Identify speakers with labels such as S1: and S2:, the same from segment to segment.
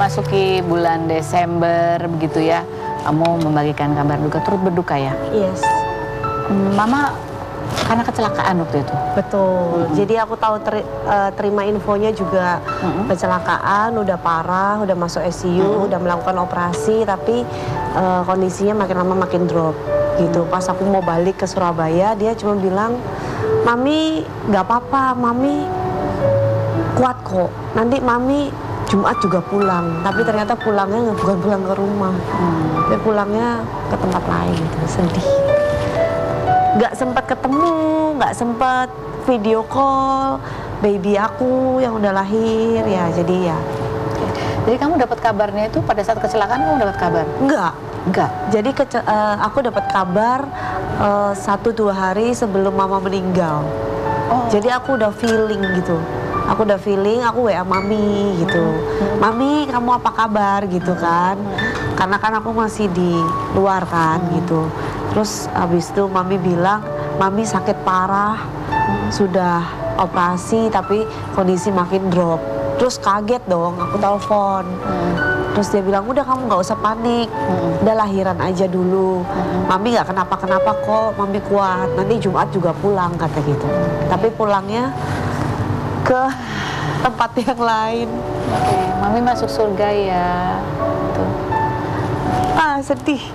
S1: memasuki bulan Desember begitu ya, kamu membagikan kabar duka, turut berduka ya?
S2: Yes.
S1: Mama karena kecelakaan waktu itu?
S2: Betul. Jadi aku tahu terima infonya juga kecelakaan, udah parah, udah masuk ICU, udah melakukan operasi, tapi kondisinya makin lama makin drop gitu. Pas aku mau balik ke Surabaya, dia cuma bilang, "Mami nggak apa-apa, Mami kuat kok. Nanti Mami Jumat juga pulang." Tapi ternyata pulangnya bukan pulang ke rumah, tapi pulangnya ke tempat lain gitu. Sedih. Nggak sempat ketemu, nggak sempat video call baby aku yang udah lahir ya. Jadi ya.
S1: Jadi kamu dapat kabarnya itu pada saat kecelakaan, kamu dapat kabar?
S2: Enggak. Jadi aku dapat kabar 1-2 hari sebelum mama meninggal. Jadi aku udah feeling gitu. Aku WA mami gitu. Mami, kamu apa kabar gitu kan? Karena kan aku masih di luar kan gitu. Terus habis itu mami bilang, mami sakit parah, sudah operasi tapi kondisi makin drop. Terus kaget dong, aku telepon. Terus dia bilang, udah kamu nggak usah panik, udah lahiran aja dulu. Mami nggak kenapa-kenapa kok, mami kuat. Nanti Jumat juga pulang kata gitu. Tapi pulangnya ke tempat yang lain.
S1: Oke, mami masuk surga ya. Tuh.
S2: Sedih.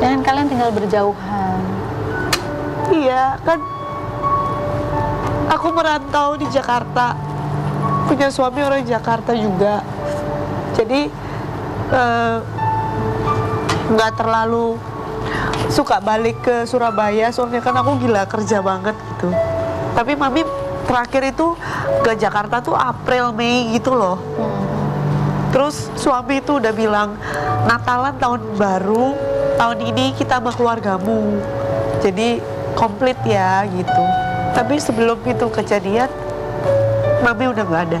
S1: Jangan kalian tinggal berjauhan.
S2: Iya, kan aku merantau di Jakarta. Punya suami orang Jakarta juga. Jadi nggak terlalu suka balik ke Surabaya, soalnya kan aku gila kerja banget gitu. Tapi mami terakhir itu ke Jakarta tuh April, Mei gitu loh. Terus suami itu udah bilang, Natalan tahun baru, tahun ini kita sama keluargamu. Jadi komplit ya gitu. Tapi sebelum itu kejadian, mami udah nggak ada.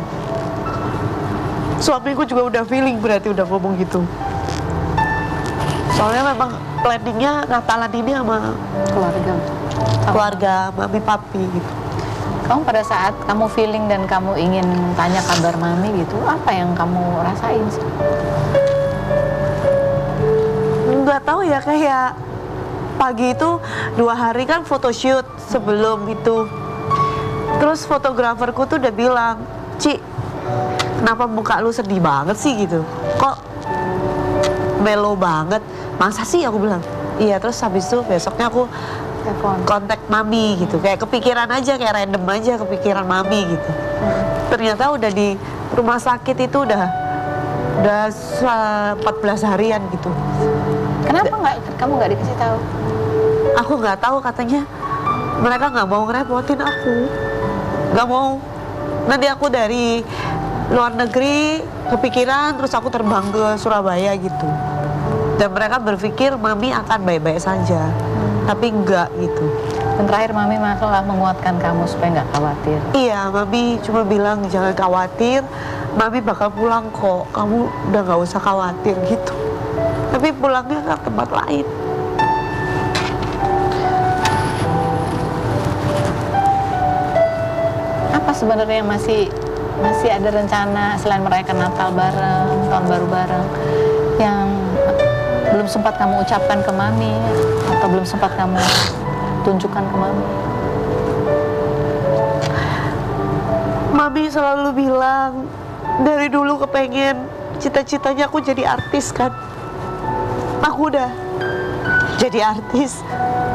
S2: Suamiku juga udah feeling berarti udah ngomong gitu. Soalnya memang planningnya Natalan ini sama keluarga mami papi gitu.
S1: Kamu pada saat kamu feeling dan kamu ingin tanya kabar mami gitu, apa yang kamu rasain sih?
S2: Nggak tahu ya, kayak pagi itu 2 hari kan photoshoot sebelum itu. Terus fotograferku tuh udah bilang, Ci, kenapa muka lu sedih banget sih gitu? Kok melo banget? Masa sih, aku bilang. Iya, terus habis itu besoknya aku kontak mami gitu. Kayak kepikiran aja, kayak random aja kepikiran mami gitu. Ternyata udah di rumah sakit itu udah 14 harian gitu.
S1: Kenapa kamu nggak dikasih tahu?
S2: Aku nggak tahu, katanya mereka nggak mau ngerepotin aku. Nggak mau. Nanti aku dari luar negeri kepikiran, terus aku terbang ke Surabaya gitu. Dan mereka berpikir mami akan baik-baik saja, tapi enggak gitu.
S1: Dan terakhir mami malah menguatkan kamu supaya nggak khawatir.
S2: Iya, mami cuma bilang jangan khawatir, mami bakal pulang kok, kamu udah nggak usah khawatir gitu. Tapi pulangnya ke tempat lain.
S1: Apa sebenarnya yang masih ada rencana selain merayakan Natal bareng, tahun baru bareng, yang belum sempat kamu ucapkan ke mami atau belum sempat kamu tunjukkan ke mami?
S2: Mami selalu bilang dari dulu kepengen, cita-citanya aku jadi artis kan. Aku udah jadi artis.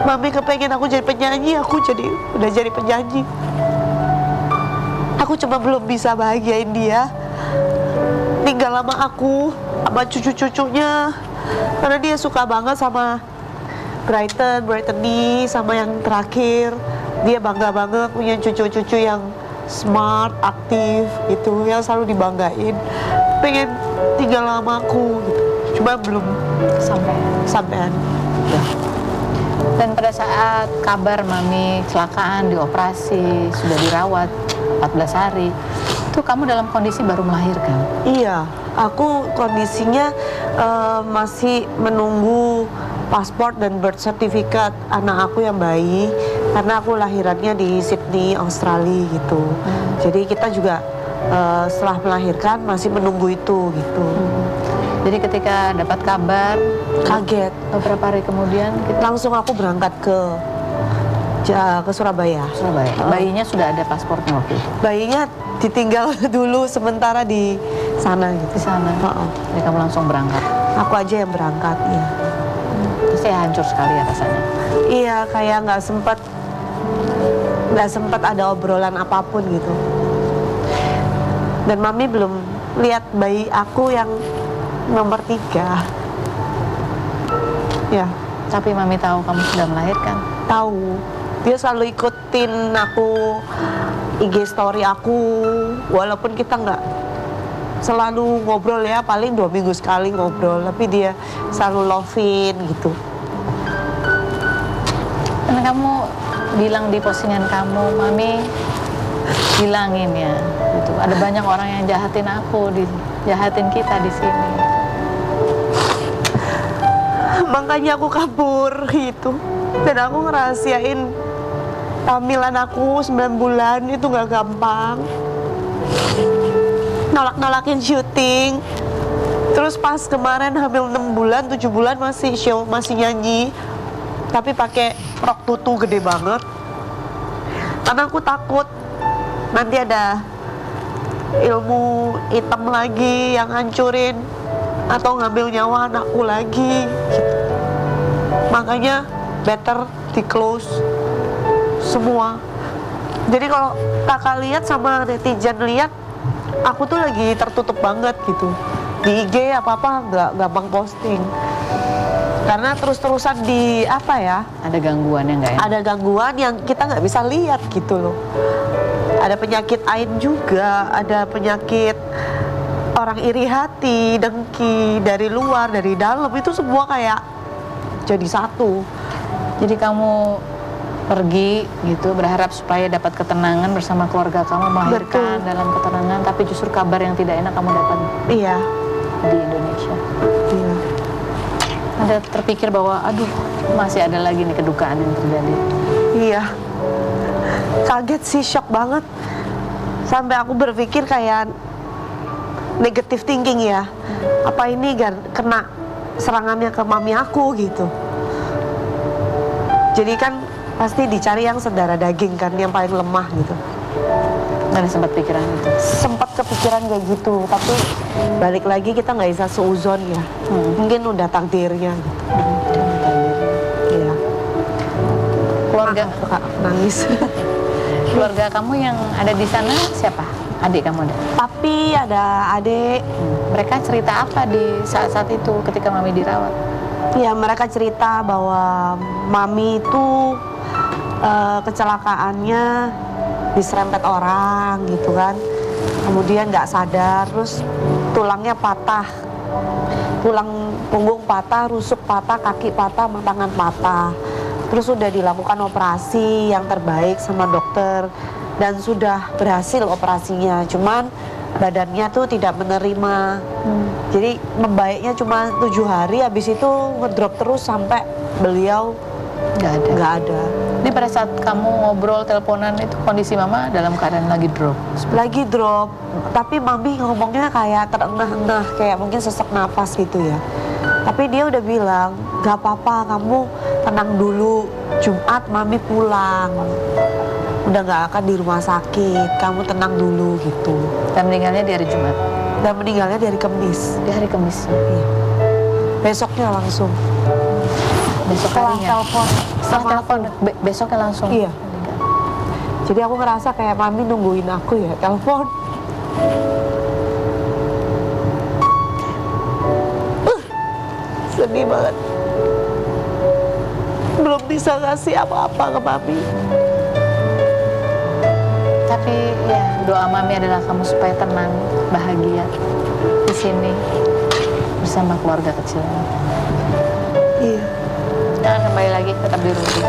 S2: Mami kepengen aku jadi penyanyi, aku udah jadi penyanyi. Aku cuma belum bisa bahagiain dia, tinggal sama aku, sama cucu-cucunya. Karena dia suka banget sama Brighton sama yang terakhir. Dia bangga banget punya cucu-cucu yang smart, aktif gitu, yang selalu dibanggain. Pengen tinggal sama aku gitu. Cuma belum sampean. Ya.
S1: Dan pada saat kabar mami kecelakaan, dioperasi, sudah dirawat 14 hari, itu kamu dalam kondisi baru melahirkan?
S2: Iya, aku kondisinya masih menunggu paspor dan birth certificate anak aku yang bayi, karena aku lahirannya di Sydney, Australia gitu. Jadi kita juga setelah melahirkan masih menunggu itu gitu.
S1: Jadi ketika dapat kabar,
S2: Kaget.
S1: beberapa hari kemudian kita
S2: Langsung aku berangkat ke Surabaya.
S1: Surabaya. Bayinya sudah ada paspornya waktu itu
S2: Bayinya ditinggal dulu sementara di sana
S1: di
S2: gitu.
S1: sana.
S2: Heeh.
S1: Jadi kamu langsung berangkat.
S2: Aku aja yang berangkat, ya.
S1: Pasti hancur sekali ya rasanya.
S2: Iya, kayak nggak sempat ada obrolan apapun gitu. Dan mami belum lihat bayi aku yang nomor 3. Ya,
S1: Tapi mami tahu kamu sudah melahirkan.
S2: tahu. Dia selalu ikutin aku, IG story aku, walaupun kita nggak selalu ngobrol ya, paling 2 minggu sekali ngobrol, tapi dia selalu loving gitu.
S1: Karena kamu bilang di postingan kamu, mami bilangin ya, gitu. Ada banyak orang yang jahatin aku, jahatin kita di sini.
S2: Makanya aku kabur gitu. Dan aku ngerahasiain kehamilan aku 9 bulan itu nggak gampang. Nolak-nolakin syuting. Terus pas kemarin hamil 6 bulan, 7 bulan masih show, masih nyanyi. Tapi pakai rok tutu gede banget. Karena aku takut nanti ada ilmu hitam lagi yang hancurin atau ngambil nyawa anakku lagi gitu. Makanya better di close semua. Jadi kalau kakak lihat sama netizen lihat, aku tuh lagi tertutup banget gitu. Di IG apa-apa nggak gampang posting. Karena terus-terusan di apa ya?
S1: Ada gangguan yang nggak enak.
S2: Ada gangguan yang kita nggak bisa lihat gitu loh. Ada penyakit ain juga, ada penyakit orang iri hati, dengki, dari luar, dari dalam, itu semua kayak jadi satu.
S1: Jadi kamu pergi gitu berharap supaya dapat ketenangan bersama keluarga kamu, melahirkan
S2: Betul.
S1: dalam ketenangan, tapi justru kabar yang tidak enak kamu dapat
S2: Iya,
S1: di Indonesia.
S2: iya.
S1: Ada terpikir bahwa aduh masih ada lagi nih kedukaan yang terjadi.
S2: Iya. Kaget sih, shock banget. Sampai aku berpikir kayak negative thinking ya. Apa ini kena serangannya ke mami aku gitu. Jadi kan pasti dicari yang saudara daging kan, yang paling lemah gitu.
S1: Ada sempat pikiran itu.
S2: Sempat kepikiran kayak gitu, tapi balik lagi kita nggak bisa seuzon ya. Mungkin udah takdirnya gitu. Iya.
S1: Keluarga
S2: Kak, nangis.
S1: keluarga kamu yang ada di sana siapa? Adik kamu ada?
S2: Tapi ada adik.
S1: Mereka cerita apa di saat-saat itu ketika mami dirawat?
S2: Ya, mereka cerita bahwa mami itu kecelakaannya diserempet orang gitu kan. Kemudian nggak sadar, terus tulangnya patah. Tulang punggung patah, rusuk patah, kaki patah, tangan patah. Terus sudah dilakukan operasi yang terbaik sama dokter dan sudah berhasil operasinya. Cuman badannya tuh tidak menerima. Jadi membaiknya cuma 7 hari, habis itu ngedrop terus sampai beliau nggak ada.
S1: Ini pada saat kamu ngobrol teleponan itu kondisi mama dalam keadaan lagi drop.
S2: Lagi drop, tapi mami ngomongnya kayak terengah-engah, kayak mungkin sesak nafas gitu ya. Tapi dia udah bilang, gak apa-apa, kamu tenang dulu, Jumat mami pulang. Udah gak akan di rumah sakit, kamu tenang dulu gitu.
S1: Dan meninggalnya di hari Jumat.
S2: Dan meninggalnya di hari Kamis.
S1: Di hari Kamis.
S2: Iya. Besoknya langsung.
S1: Besok
S2: Setelah
S1: harinya.
S2: telepon
S1: Setelah
S2: sama
S1: telepon besoknya langsung.
S2: Iya.
S1: meninggal.
S2: Jadi aku ngerasa kayak mami nungguin aku ya, telepon. Sedih banget. Belum bisa ngasih apa-apa ke mami.
S1: Tapi ya doa mami adalah kamu supaya tenang, bahagia di sini bersama keluarga kecilnya.
S2: Iya.
S1: Jangan kembali lagi tetap di rumah.